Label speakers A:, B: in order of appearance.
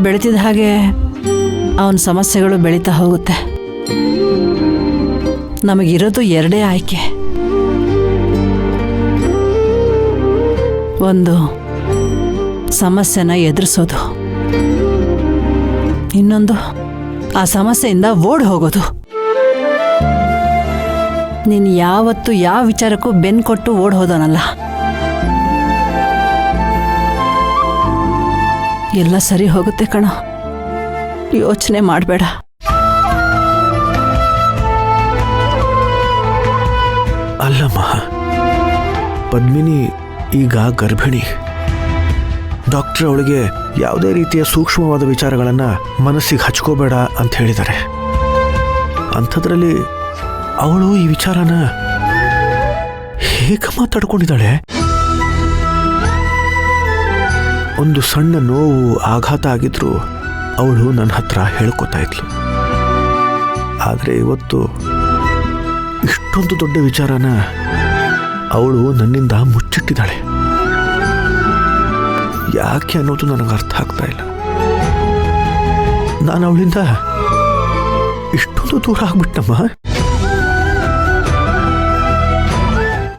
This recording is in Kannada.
A: ಬೆಳೀತಿದ ಹಾಗೆ ಅವನ ಸಮಸ್ಯೆಗಳು ಬೆಳೀತಾ ಹೋಗುತ್ತೆ. ನಮಗಿರೋದು ಎರಡೇ ಆಯ್ಕೆ. ಒಂದು ಸಮಸ್ಯೆನ ಎದುರಿಸೋದು, ಇನ್ನೊಂದು ಆ ಸಮಸ್ಯೆಯಿಂದ ಓಡ್ ಹೋಗೋದು. ನೀನು ಯಾವತ್ತೂ ಯಾವ ವಿಚಾರಕ್ಕೂ ಬೆನ್ನು ಕೊಟ್ಟು ಓಡ್ ಹೋದನಲ್ಲ. ಎಲ್ಲ ಸರಿ ಹೋಗುತ್ತೆ ಕಣೋ, ಯೋಚನೆ ಮಾಡಬೇಡ.
B: ಅಲ್ಲಮ್ಮ, ಪದ್ಮಿನಿ ಈಗ ಗರ್ಭಿಣಿ. ಡಾಕ್ಟರ್ ಅವಳಿಗೆ ಯಾವುದೇ ರೀತಿಯ ಸೂಕ್ಷ್ಮವಾದ ವಿಚಾರಗಳನ್ನು ಮನಸ್ಸಿಗೆ ಹಚ್ಕೋಬೇಡ ಅಂತ ಹೇಳಿದ್ದಾರೆ. ಅಂಥದ್ರಲ್ಲಿ ಅವಳು ಈ ವಿಚಾರನ ಹೇಗೆ ಮಾತಾಡ್ಕೊಂಡಿದ್ದಾಳೆ? ಒಂದು ಸಣ್ಣ ನೋವು, ಆಘಾತ ಆಗಿದ್ರು ಅವಳು ನನ್ನ ಹತ್ರ ಹೇಳ್ಕೊತಾ ಇದ್ಲು. ಆದರೆ ಇವತ್ತು ಇಷ್ಟೊಂದು ದೊಡ್ಡ ವಿಚಾರನ ಅವಳು ನನ್ನಿಂದ ಮುಚ್ಚಿಟ್ಟಿದ್ದಾಳೆ. ಯಾಕೆ ಅನ್ನೋದು ನನಗೆ ಅರ್ಥ ಆಗ್ತಾ ಇಲ್ಲ. ನಾನು ಅವಳಿಂದ ಇಷ್ಟೊಂದು ದೂರ ಆಗ್ಬಿಟ್ಟಮ್ಮ.